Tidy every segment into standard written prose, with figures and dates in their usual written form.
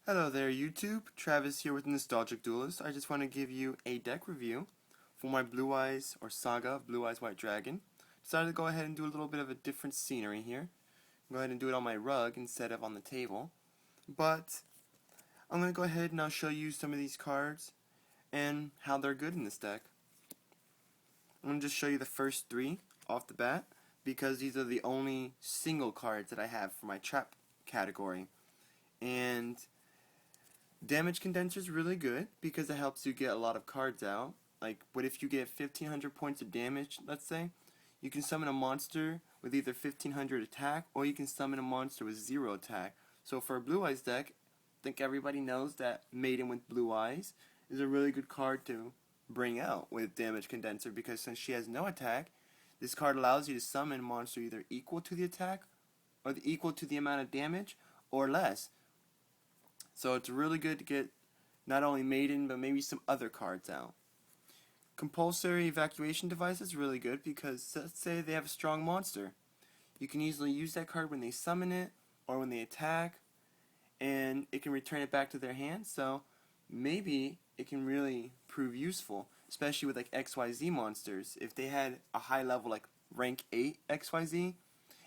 Hello there YouTube, Travis here with Nostalgic Duelist. I just want to give you a deck review for my Blue Eyes or Saga of Blue Eyes White Dragon. Decided to go ahead and do a little bit of a different scenery here. Go ahead and do it on my rug instead of on the table. But I'm going to go ahead and I'll show you some of these cards and how they're good in this deck. I'm going to just show you the first three off the bat because these are the only single cards that I have for my trap category. And Damage Condenser is really good because it helps you get a lot of cards out. Like, what if you get 1500 points of damage, let's say? You can summon a monster with either 1500 attack, or you can summon a monster with 0 attack. So for a Blue Eyes deck, I think everybody knows that Maiden with Blue Eyes is a really good card to bring out with Damage Condenser, because since she has no attack, this card allows you to summon a monster either equal to the attack, or equal to the amount of damage, or less. So it's really good to get not only Maiden, but maybe some other cards out. Compulsory Evacuation Device is really good because let's say they have a strong monster. You can easily use that card when they summon it or when they attack, and it can return it back to their hand. So maybe it can really prove useful, especially with like XYZ monsters. If they had a high level like rank 8 XYZ,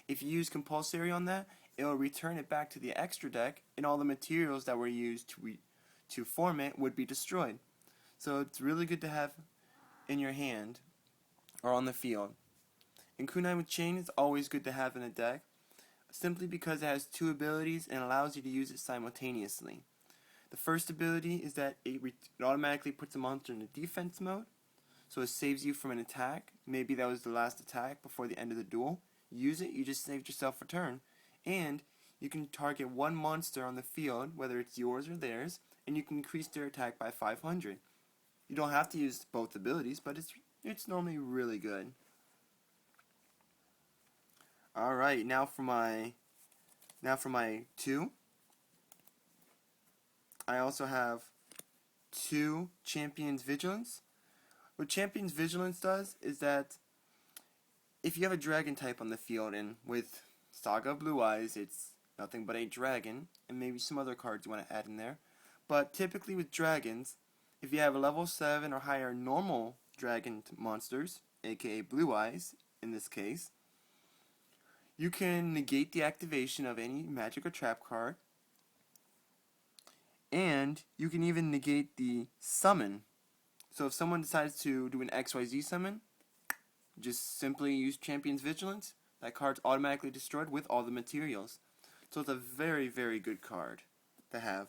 if you use compulsory on that, it will return it back to the extra deck, and all the materials that were used to form it would be destroyed. So it's really good to have in your hand or on the field. And Kunai with Chain is always good to have in a deck, simply because it has two abilities and allows you to use it simultaneously. The first ability is that it automatically puts a monster in the defense mode, so it saves you from an attack. Maybe that was the last attack before the end of the duel. Use it, you just saved yourself a turn. And you can target one monster on the field, whether it's yours or theirs, and you can increase their attack by 500. You don't have to use both abilities, but it's normally really good. Alright, now for my 2. I also have 2 Champion's Vigilance. What Champion's Vigilance does is that if you have a dragon type on the field, and with Saga Blue Eyes, it's nothing but a dragon, and maybe some other cards you want to add in there. But typically with dragons, if you have a level 7 or higher normal dragon monsters, aka Blue Eyes in this case, you can negate the activation of any magic or trap card, and you can even negate the summon. So if someone decides to do an XYZ summon, just simply use Champion's Vigilance. That card's automatically destroyed with all the materials. So it's a very, very good card to have.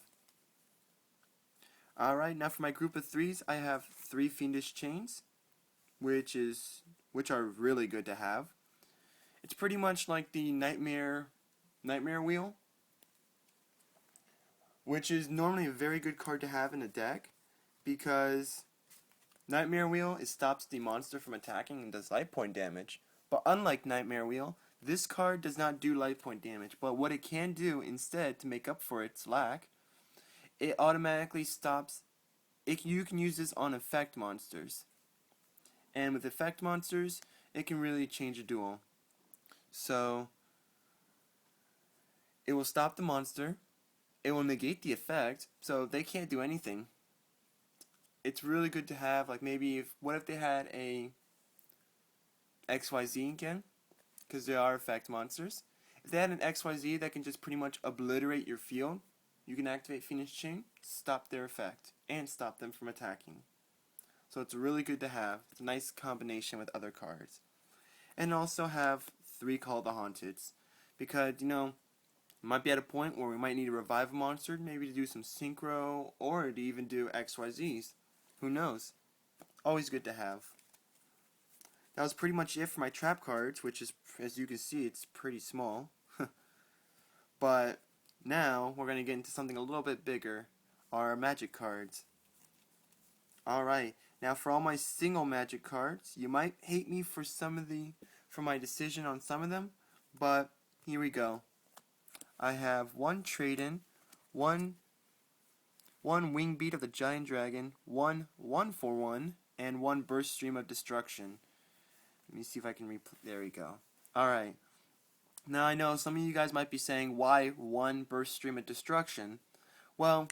Alright, now for my group of 3s, I have 3 Fiendish Chains, which are really good to have. It's pretty much like the Nightmare Wheel, which is normally a very good card to have in a deck, because Nightmare Wheel, it stops the monster from attacking and does life point damage. But unlike Nightmare Wheel, this card does not do life point damage. But what it can do instead, to make up for its lack, it automatically stops. You can use this on effect monsters. And with effect monsters, it can really change a duel. So, it will stop the monster, it will negate the effect, so they can't do anything. It's really good to have, like maybe what if they had a XYZ again? Because they are effect monsters. If they had an XYZ that can just pretty much obliterate your field, you can activate Fiendish Chain, stop their effect, and stop them from attacking. So it's really good to have. It's a nice combination with other cards. And also have 3 Call the Haunteds. Because, might be at a point where we might need to revive a monster, maybe to do some synchro, or to even do XYZs. Who knows? Always good to have. That was pretty much it for my trap cards, which is, as you can see, it's pretty small. But now we're going to get into something a little bit bigger, our magic cards. Alright, now for all my single magic cards, you might hate me for my decision on some of them, but here we go. I have 1 Trade-in, 1 Wing Beat of the Giant Dragon, 1 1-for-1, and 1 Burst Stream of Destruction. Let me see if I can there we go. Alright. Now I know some of you guys might be saying, why 1 Burst Stream of Destruction? Well,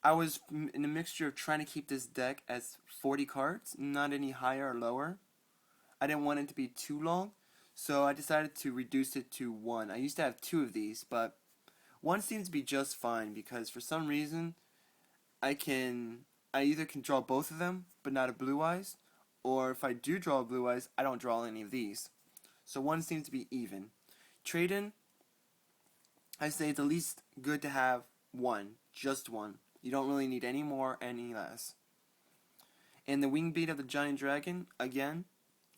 I was in a mixture of trying to keep this deck as 40 cards, not any higher or lower. I didn't want it to be too long, so I decided to reduce it to 1. I used to have 2 of these, but 1 seems to be just fine because for some reason I either can draw both of them, but not a Blue Eyes, or if I do draw a Blue Eyes, I don't draw any of these. So 1 seems to be even. Trade-in, I say it's at least good to have 1, just 1. You don't really need any more, any less. And the wing beat of the giant dragon, again,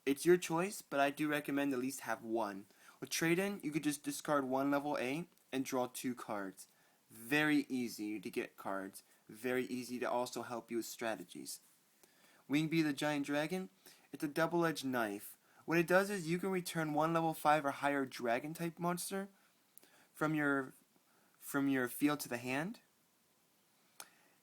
it's your choice, but I do recommend at least have 1. With trade-in, you could just discard 1 level A and draw 2 cards. Very easy to get cards. Very easy to also help you with strategies. Wing beat of the giant dragon, it's a double-edged knife. What it does is you can return 1 level 5 or higher dragon type monster from your field to the hand.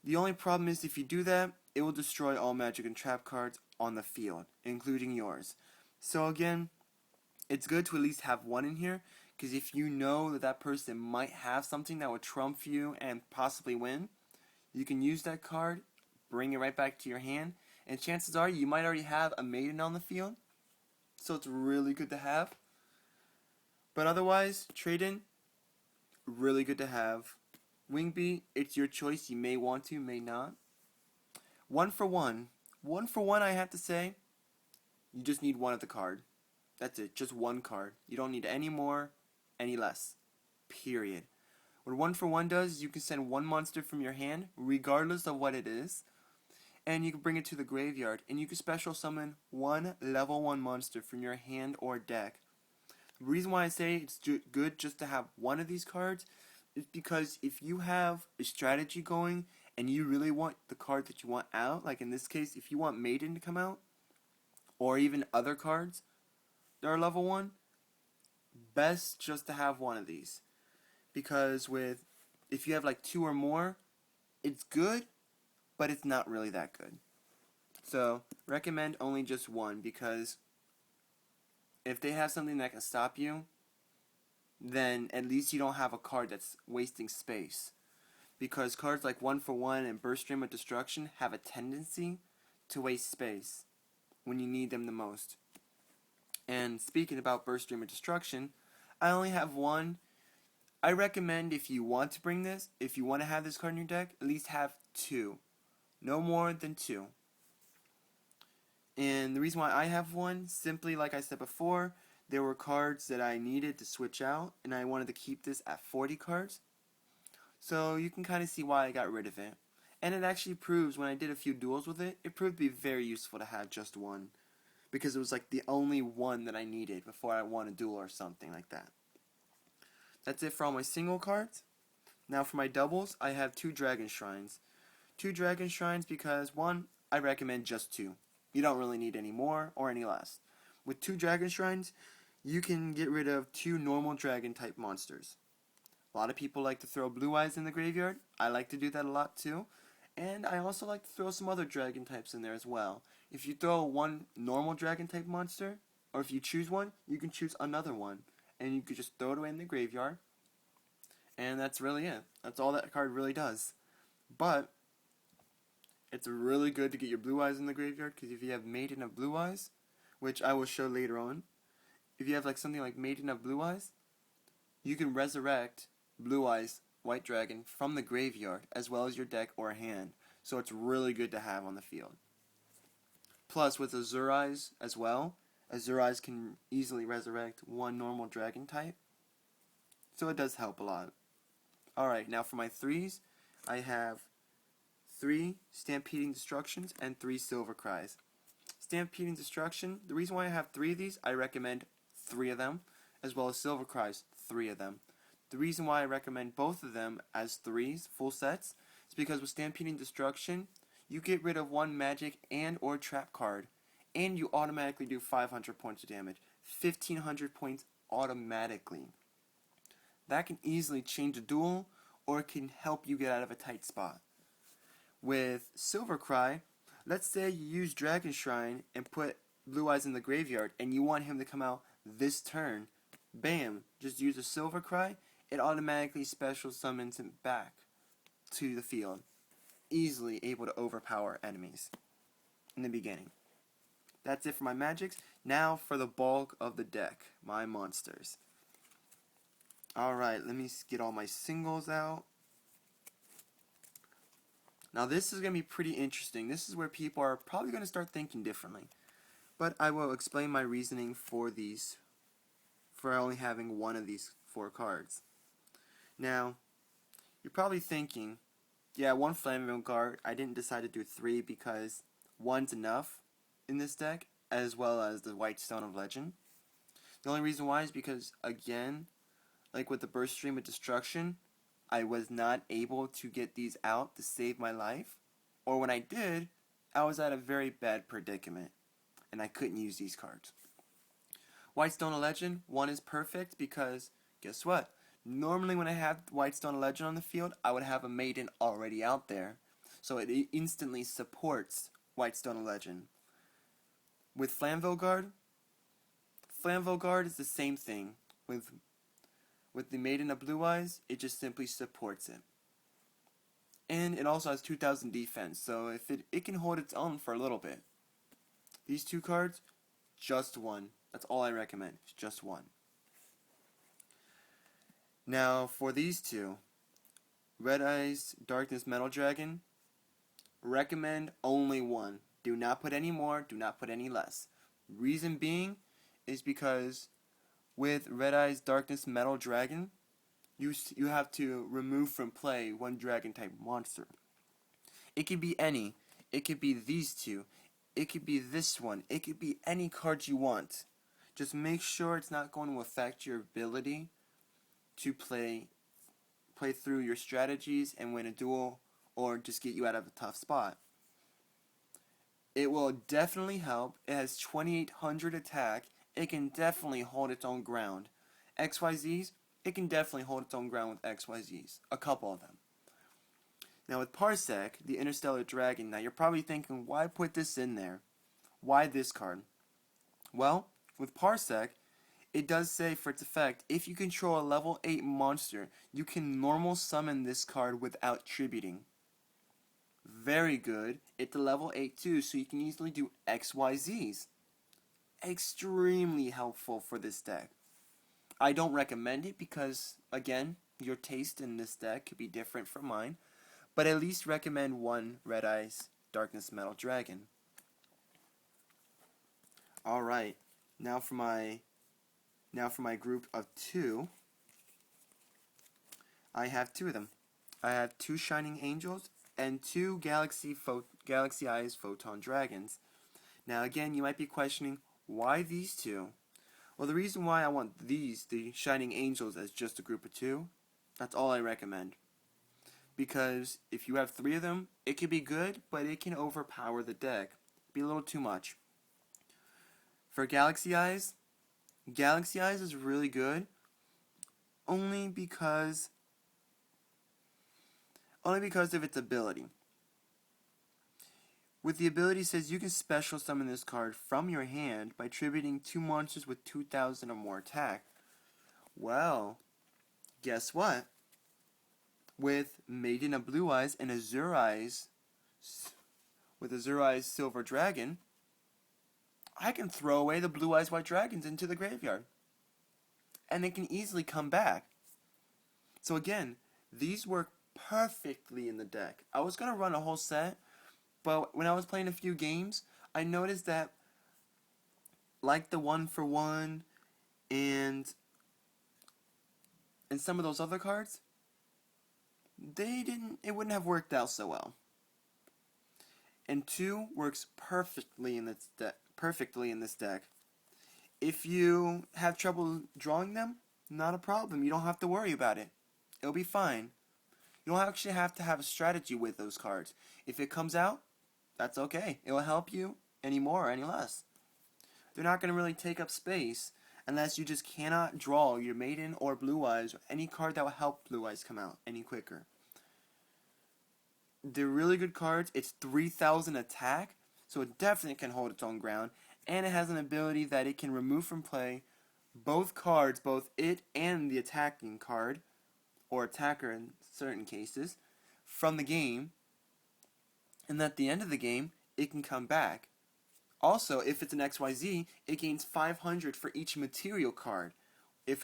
The only problem is if you do that, it will destroy all magic and trap cards on the field, including yours. So again, it's good to at least have 1 in here, because if you know that that person might have something that would trump you and possibly win, you can use that card, bring it right back to your hand, and chances are you might already have a maiden on the field, so it's really good to have. But otherwise, trade-in, really good to have. Wing beat, it's your choice. You may want to, may not. 1 for 1. 1 for 1, I have to say, you just need 1 of the card. That's it, just 1 card. You don't need any more, any less. Period. What 1 for 1 does, you can send 1 monster from your hand, regardless of what it is, and you can bring it to the graveyard, and you can special summon 1 level 1 monster from your hand or deck. The reason why I say it's good just to have 1 of these cards is because if you have a strategy going and you really want the card that you want out, like in this case, if you want Maiden to come out, or even other cards that are level 1, best just to have 1 of these. Because if you have like 2 or more, it's good, but it's not really that good. So, recommend only just 1, because if they have something that can stop you, then at least you don't have a card that's wasting space. Because cards like 1 for 1 and Burst Stream of Destruction have a tendency to waste space when you need them the most. And speaking about Burst Stream of Destruction, I only have 1. I recommend if you want to bring this, if you want to have this card in your deck, at least have 2. No more than 2. And the reason why I have 1, simply like I said before, there were cards that I needed to switch out, and I wanted to keep this at 40 cards. So you can kind of see why I got rid of it. And it actually proves, when I did a few duels with it, it proved to be very useful to have just 1. Because it was like the only 1 that I needed before I won a duel or something like that. That's it for all my single cards. Now for my doubles, I have 2 Dragon Shrines. 2 Dragon Shrines because, 1, I recommend just 2. You don't really need any more or any less. With 2 Dragon Shrines, you can get rid of 2 normal dragon type monsters. A lot of people like to throw Blue Eyes in the graveyard. I like to do that a lot too. And I also like to throw some other dragon types in there as well. If you throw 1 normal dragon type monster, or if you choose 1, you can choose another one. And you could just throw it away in the graveyard. And that's really it. That's all that card really does. But it's really good to get your Blue Eyes in the graveyard, because if you have Maiden of Blue Eyes, which I will show later on, if you have like something like Maiden of Blue Eyes, you can resurrect Blue Eyes White Dragon from the graveyard, as well as your deck or hand. So it's really good to have on the field. Plus, with Azure Eyes as well, Azure Eyes can easily resurrect 1 normal dragon type. So it does help a lot. Alright, now for my 3s, I have 3 Stampeding Destructions and 3 Silver Cries. Stampeding Destruction, the reason why I have 3 of these, I recommend 3 of them, as well as Silver Cries, 3 of them. The reason why I recommend both of them as 3s, full sets, is because with Stampeding Destruction, you get rid of 1 magic and or trap card, and you automatically do 500 points of damage. 1500 points automatically. That can easily change a duel, or it can help you get out of a tight spot. With Silver Cry, let's say you use Dragon Shrine and put Blue Eyes in the graveyard, and you want him to come out this turn. Bam! Just use a Silver Cry, it automatically special summons him back. to the field, easily able to overpower enemies in the beginning. That's it for my magics. Now for the bulk of the deck, my monsters. Alright, let me get all my singles out. Now this is going to be pretty interesting. This is where people are probably going to start thinking differently. But I will explain my reasoning for only having one of these 4 cards. Now, you're probably thinking, yeah, 1 Flammable Guard. I didn't decide to do 3 because 1's enough in this deck, as well as the White Stone of Legend. The only reason why is because, again, like with the Burst Stream of Destruction, I was not able to get these out to save my life. Or when I did, I was at a very bad predicament, and I couldn't use these cards. White Stone of Legend, 1 is perfect because, guess what? Normally when I have White Stone of Legend on the field, I would have a Maiden already out there. So it instantly supports White Stone of Legend. With Flammable Guard is the same thing. With the Maiden of Blue Eyes, it just simply supports it. And it also has 2000 defense, so if it can hold its own for a little bit. These 2 cards, just 1. That's all I recommend, it's just 1. Now, for these 2, Red Eyes Darkness Metal Dragon, recommend only 1. Do not put any more, do not put any less. Reason being is because with Red Eyes Darkness Metal Dragon, you have to remove from play 1 dragon type monster. It could be any. It could be these 2. It could be this one. It could be any card you want. Just make sure it's not going to affect your ability to play through your strategies and win a duel, or just get you out of a tough spot. It will definitely help. It has 2800 attack. It can definitely hold its own ground. XYZs, it can definitely hold its own ground with XYZs. A couple of them. Now with Parsec, the Interstellar Dragon, now you're probably thinking, why put this in there? Why this card? Well, with Parsec, it does say for its effect, if you control a level 8 monster, you can normal summon this card without tributing. Very good. It's a level 8 too, so you can easily do XYZs. Extremely helpful for this deck. I don't recommend it because, again, your taste in this deck could be different from mine, but at least recommend 1 Red Eyes Darkness Metal Dragon. Alright, now for my group of 2, I have 2 of them. I have 2 Shining Angels and 2 Galaxy Eyes Photon Dragons. Now again, you might be questioning, why these 2? Well, the reason why I want the Shining Angels, as just a group of 2, that's all I recommend. Because if you have 3 of them, it can be good, but it can overpower the deck. Be a little too much. For Galaxy Eyes is really good, only because of its ability. With the ability, it says you can special summon this card from your hand by tributing 2 monsters with 2000 or more attack. Well, guess what? With Maiden of Blue Eyes and Azure Eyes, with Azure Eyes Silver Dragon, I can throw away the Blue Eyes White Dragons into the graveyard. And they can easily come back. So again, these work perfectly in the deck. I was going to run a whole set, but when I was playing a few games, I noticed that, like the 1-for-1 and some of those other cards, it wouldn't have worked out so well. And 2 works perfectly in this deck. If you have trouble drawing them, not a problem. You don't have to worry about it. It'll be fine. You don't actually have to have a strategy with those cards. If it comes out, that's okay. It will help you any more or any less. They're not going to really take up space unless you just cannot draw your Maiden or Blue Eyes or any card that will help Blue Eyes come out any quicker. They're really good cards. It's 3000 attack, so it definitely can hold its own ground. And it has an ability that it can remove from play both cards, both it and the attacking card, or attacker in certain cases, from the game, and at the end of the game, it can come back. Also, if it's an XYZ, it gains 500 for each material card if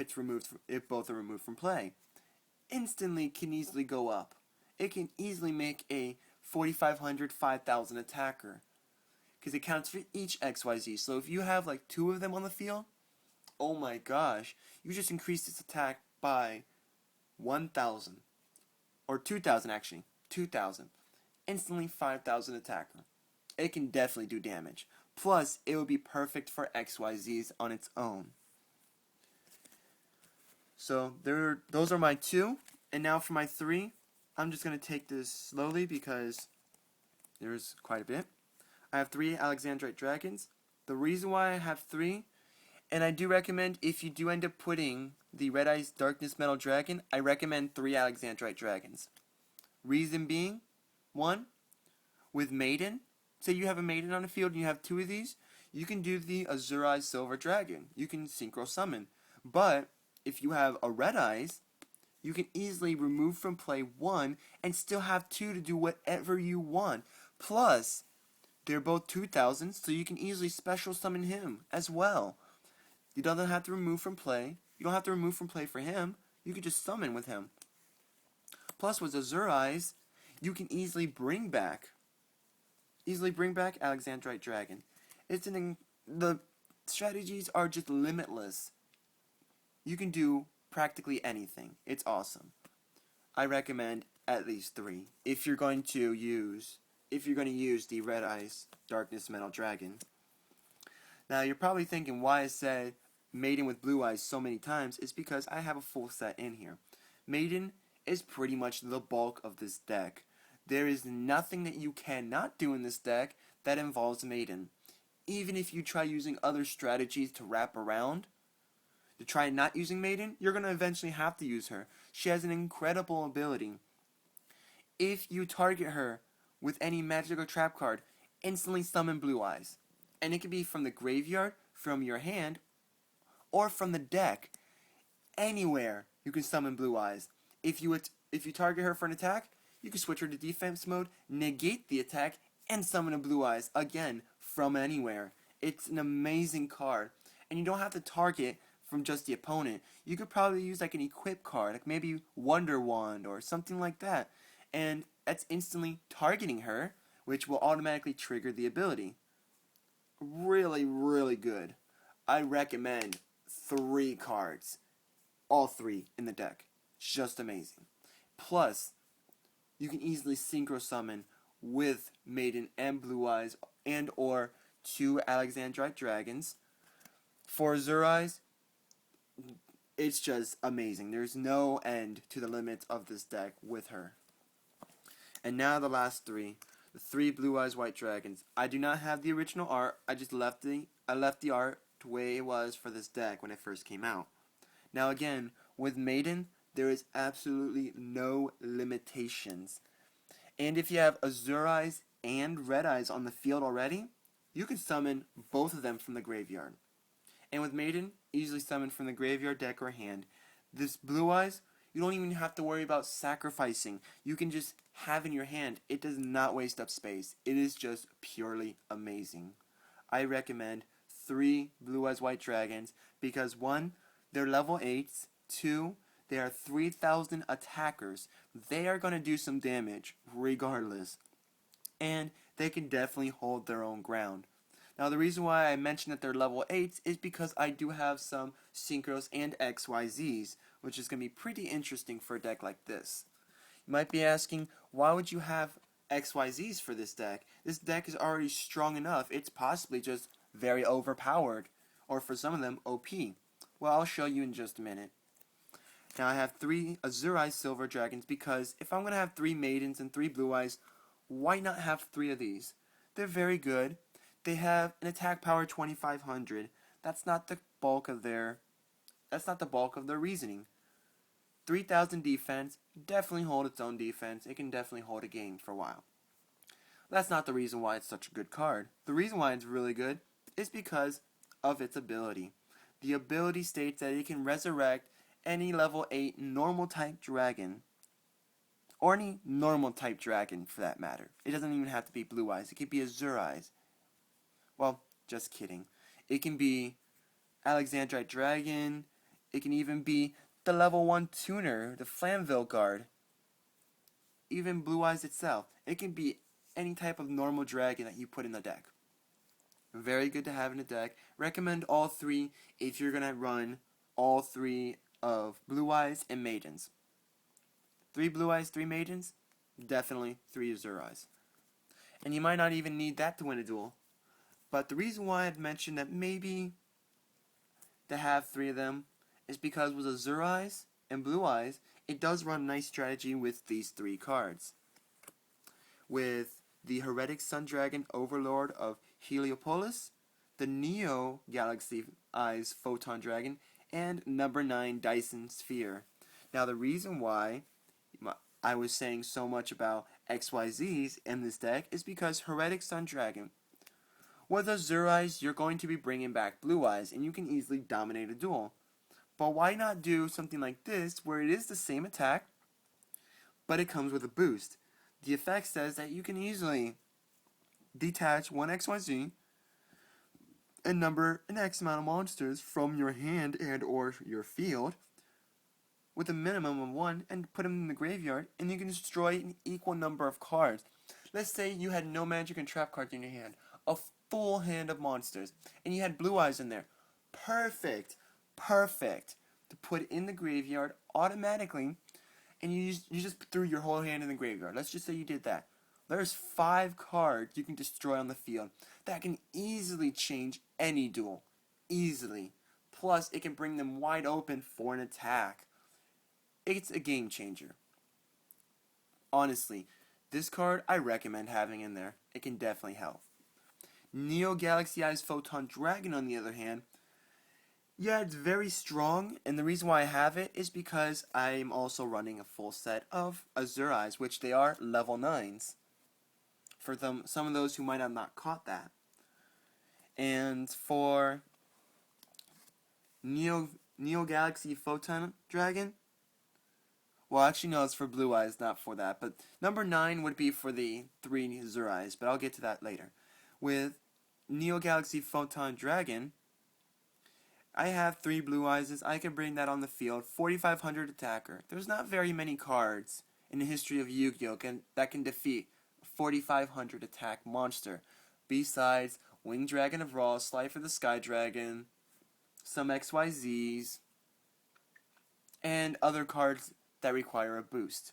both are removed from play. Instantly can easily go up. It can easily make a 4,500, 5,000 attacker because it counts for each XYZ. So if you have like 2 of them on the field, oh my gosh, you just increased its attack by 1,000 or 2,000 actually, 2,000. Instantly 5,000 attacker. It can definitely do damage. Plus, it would be perfect for XYZs on its own. So those are my 2, and now for my 3, I'm just going to take this slowly because there's quite a bit. I have 3 Alexandrite Dragons. The reason why I have 3, and I do recommend if you do end up putting the Red Eyes Darkness Metal Dragon, I recommend 3 Alexandrite Dragons. Reason being, 1, with Maiden, say you have a Maiden on the field and you have 2 of these, you can do the Azure Eyes Silver Dragon. You can Synchro Summon. But if you have a Red Eyes, you can easily remove from play 1 and still have 2 to do whatever you want. Plus, they're both 2,000, so you can easily special summon him as well. You don't have to remove from play. You don't have to remove from play for him. You can just summon with him. Plus, with Azure Eyes, you can easily bring back Alexandrite Dragon. The strategies are just limitless. You can do practically anything. It's awesome. I recommend at least 3 if you're going to use the Red Eyes Darkness Metal Dragon. Now you're probably thinking why I said Maiden with Blue Eyes so many times. It's because I have a full set in here. Maiden is pretty much the bulk of this deck. There is nothing that you cannot do in this deck that involves Maiden. Even if you try using other strategies to wrap around, to try not using Maiden, you're going to eventually have to use her. She has an incredible ability. If you target her with any magic or trap card, instantly summon Blue Eyes. And it can be from the graveyard, from your hand, or from the deck. Anywhere you can summon Blue Eyes. If you target her for an attack, you can switch her to defense mode, negate the attack, and summon a Blue Eyes again from anywhere. It's an amazing card. And you don't have to target from just the opponent. You could probably use like an equip card, like maybe Wonder Wand or something like that. And that's instantly targeting her, which will automatically trigger the ability. Really, really good. I recommend 3 cards. All 3 in the deck. Just amazing. Plus, you can easily Synchro Summon with Maiden and Blue Eyes and or 2 Alexandrite Dragons. For Azure Eyes, it's just amazing. There's no end to the limits of this deck with her. And now the last 3. The 3 Blue Eyes White Dragons. I do not have the original art. I just left the art the way it was for this deck when it first came out. Now again, with Maiden, there is absolutely no limitations. And if you have Azure Eyes and Red Eyes on the field already, you can summon both of them from the graveyard. And with Maiden, easily summon from the graveyard, deck, or hand. This Blue Eyes, you don't even have to worry about sacrificing. You can just have in your hand. It does not waste up space. It is just purely amazing. I recommend 3 Blue Eyes White Dragons because 1, they're level 8s, 2, they are 3,000 attackers. They are going to do some damage regardless. And they can definitely hold their own ground. Now the reason why I mentioned that they're level 8s is because I do have some Synchros and XYZs, which is going to be pretty interesting for a deck like this. You might be asking, why would you have XYZs for this deck? This deck is already strong enough. It's possibly just very overpowered, or for some of them, OP. Well, I'll show you in just a minute. Now I have 3 Azure Eyes Silver Dragons because if I'm going to have 3 Maidens and 3 Blue Eyes, why not have 3 of these? They're very good. They have an attack power 2,500. That's not the bulk of their reasoning. 3,000 defense, definitely hold its own defense. It can definitely hold a game for a while. That's not the reason why it's such a good card. The reason why it's really good is because of its ability. The ability states that it can resurrect any level 8 normal type dragon or any normal type dragon for that matter. It doesn't even have to be Blue Eyes. It could be Azure Eyes. Well, just kidding. It can be Alexandrite Dragon. It can even be the level 1 tuner, the Flamville Guard. Even Blue Eyes itself. It can be any type of normal dragon that you put in the deck. Very good to have in the deck. Recommend all three if you're going to run all three of Blue Eyes and Maidens. 3 Blue Eyes, 3 Maidens, definitely 3 Azure Eyes. And you might not even need that to win a duel. But the reason why I'd mentioned that maybe to have 3 of them is because with Azure Eyes and Blue Eyes, it does run a nice strategy with these 3 cards. With the Heretic Sun Dragon Overlord of Heliopolis, the Neo Galaxy Eyes Photon Dragon, and number 9 Dyson Sphere. Now the reason why I was saying so much about XYZs in this deck is because Heretic Sun Dragon, with Azure Eyes, you're going to be bringing back Blue Eyes, and you can easily dominate a duel. But why not do something like this, where it is the same attack, but it comes with a boost? The effect says that you can easily detach one XYZ and number an X amount of monsters from your hand and or your field with a minimum of 1 and put them in the graveyard, and you can destroy an equal number of cards. Let's say you had no magic and trap cards in your hand, a full hand of monsters, and you had Blue Eyes in there. Perfect to put in the graveyard automatically, and you just threw your whole hand in the graveyard. Let's just say you did that. There's 5 cards you can destroy on the field that can easily change any duel. Easily. Plus, it can bring them wide open for an attack. It's a game changer. Honestly, this card I recommend having in there. It can definitely help. Neo Galaxy Eyes Photon Dragon, on the other hand, yeah, it's very strong, and the reason why I have it is because I'm also running a full set of Azure Eyes, which they are level 9s. For some of those who might have not caught that. And for Neo Galaxy Photon Dragon, well, actually, no, it's for Blue Eyes, not for that. But number 9 would be for the 3 Azure Eyes, but I'll get to that later. With Neo Galaxy Photon Dragon, I have 3 Blue Eyes. I can bring that on the field. 4,500 attacker. There's not very many cards in the history of Yu-Gi-Oh! That can defeat a 4,500 attack monster. Besides Winged Dragon of Ra, Slifer the Sky Dragon, some XYZs, and other cards that require a boost.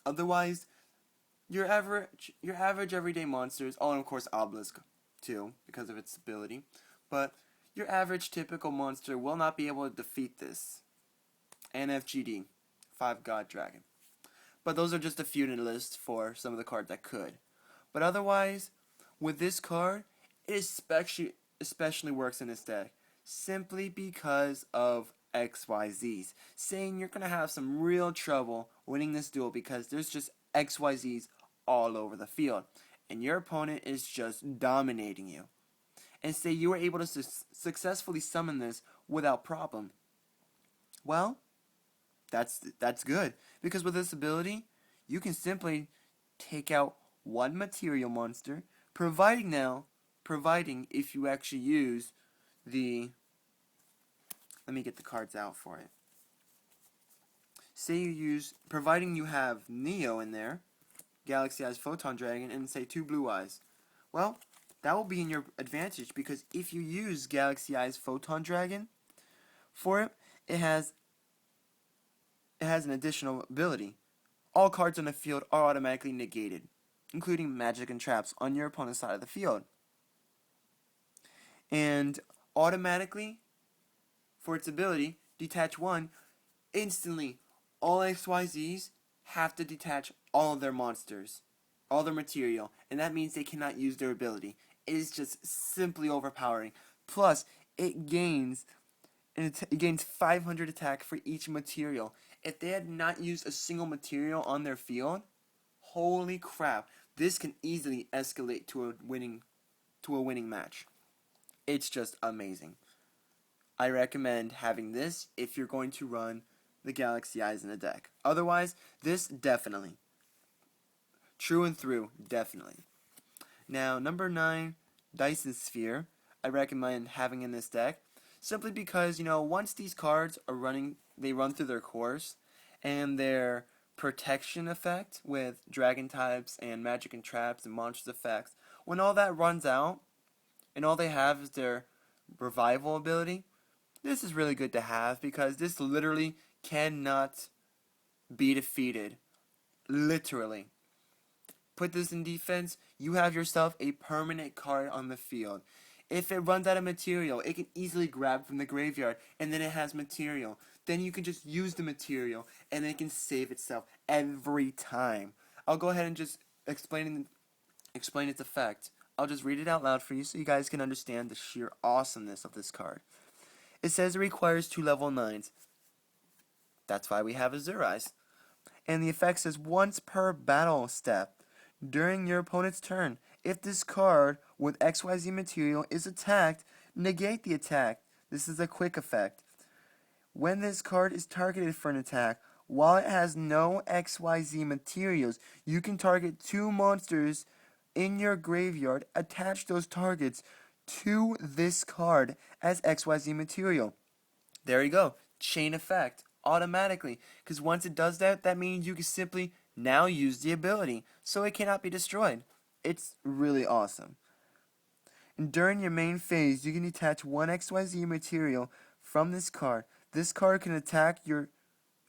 Otherwise, your average everyday monsters, oh, and of course Obelisk too, because of its ability, but your average typical monster will not be able to defeat this. NFGD, 5 God Dragon. But those are just a few in the list for some of the cards that could. But otherwise, with this card, it especially works in this deck, simply because of XYZs. Saying you're going to have some real trouble winning this duel because there's just XYZs all over the field, and your opponent is just dominating you. And say you were able to successfully summon this without problem. Well, that's good, because with this ability, you can simply take out one material monster, providing if you actually use the, let me get the cards out for it. Say you use, providing you have Neo in there, Galaxy Eyes Photon Dragon, and say 2 Blue Eyes. Well, that will be in your advantage, because if you use Galaxy Eyes Photon Dragon for it, it has an additional ability. All cards on the field are automatically negated, including magic and traps on your opponent's side of the field. And automatically, for its ability, detach 1, instantly, all XYZs have to detach all of their monsters, all their material, and that means they cannot use their ability. It is just simply overpowering. Plus, it gains 500 attack for each material. If they had not used a single material on their field, holy crap, this can easily escalate to a winning match. It's just amazing. I recommend having this if you're going to run the Galaxy Eyes in the deck. Otherwise, this definitely. True and through, definitely. Now, number 9, Dyson Sphere, I recommend having in this deck, simply because, once these cards are running, they run through their course, and their protection effect with dragon types and magic and traps and monsters effects, when all that runs out, and all they have is their revival ability, this is really good to have, because this literally cannot be defeated. Literally. Put this in defense, you have yourself a permanent card on the field. If it runs out of material, it can easily grab from the graveyard, and then it has material. Then you can just use the material, and it can save itself every time. I'll go ahead and just explain its effect. I'll just read it out loud for you so you guys can understand the sheer awesomeness of this card. It says it requires 2 level 9s. That's why we have Azure Eyes. And the effect says once per battle step. During your opponent's turn, if this card with XYZ material is attacked, negate the attack. This is a quick effect. When this card is targeted for an attack, while it has no XYZ materials, you can target 2 monsters in your graveyard, attach those targets to this card as XYZ material. There you go. Chain effect. Automatically. Because once it does that, that means you can simply now use the ability, so it cannot be destroyed. It's really awesome. And during your main phase, you can detach 1 XYZ material from this card. This card can attack your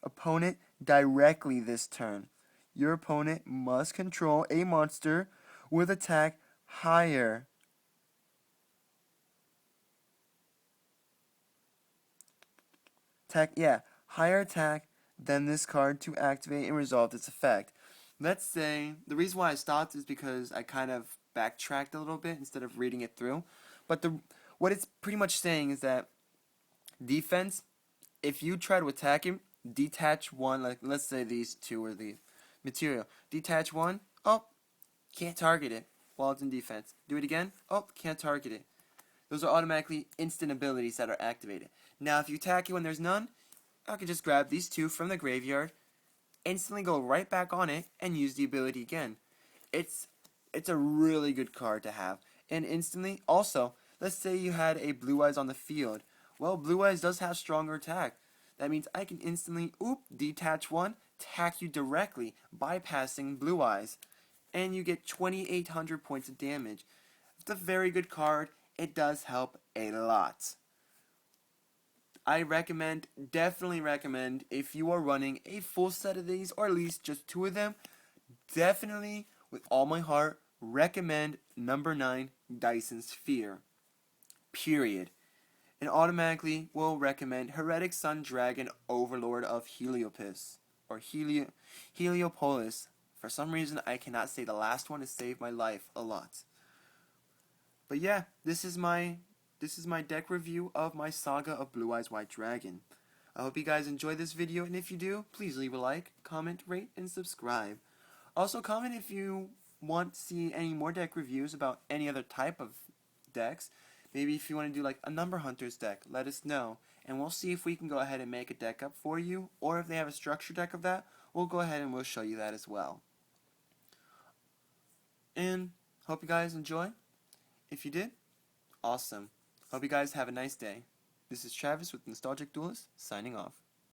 opponent directly this turn. Your opponent must control a monster with attack higher. Higher attack than this card to activate and resolve this effect. Let's say, the reason why I stopped is because I kind of backtracked a little bit instead of reading it through. But what it's pretty much saying is that defense, if you try to attack him, detach 1, like let's say these 2 are the material. Detach 1, oh, can't target it while it's in defense. Do it again, oh, can't target it. Those are automatically instant abilities that are activated. Now, if you attack it when there's none, I can just grab these 2 from the graveyard, instantly go right back on it, and use the ability again. It's a really good card to have. And instantly, also, let's say you had a Blue Eyes on the field. Well, Blue Eyes does have stronger attack. That means I can instantly, detach 1, attack you directly, bypassing Blue Eyes. And you get 2,800 points of damage. It's a very good card. It does help a lot. I definitely recommend, if you are running a full set of these, or at least just 2 of them, definitely, with all my heart, recommend number 9, Dyson Sphere. Period. And automatically will recommend Heretic Sun Dragon Overlord of Heliopis, or Heliopolis. For some reason, I cannot say the last one. It saved my life a lot. But yeah, this is my deck review of my Saga of Blue Eyes White Dragon. I hope you guys enjoyed this video, and if you do, please leave a like, comment, rate, and subscribe. Also, comment if you want to see any more deck reviews about any other type of decks. Maybe if you want to do like a Number Hunters deck, let us know, and we'll see if we can go ahead and make a deck up for you, or if they have a structure deck of that, we'll go ahead and we'll show you that as well. And hope you guys enjoy. If you did, awesome. Hope you guys have a nice day. This is Travis with Nostalgic Duelist, signing off.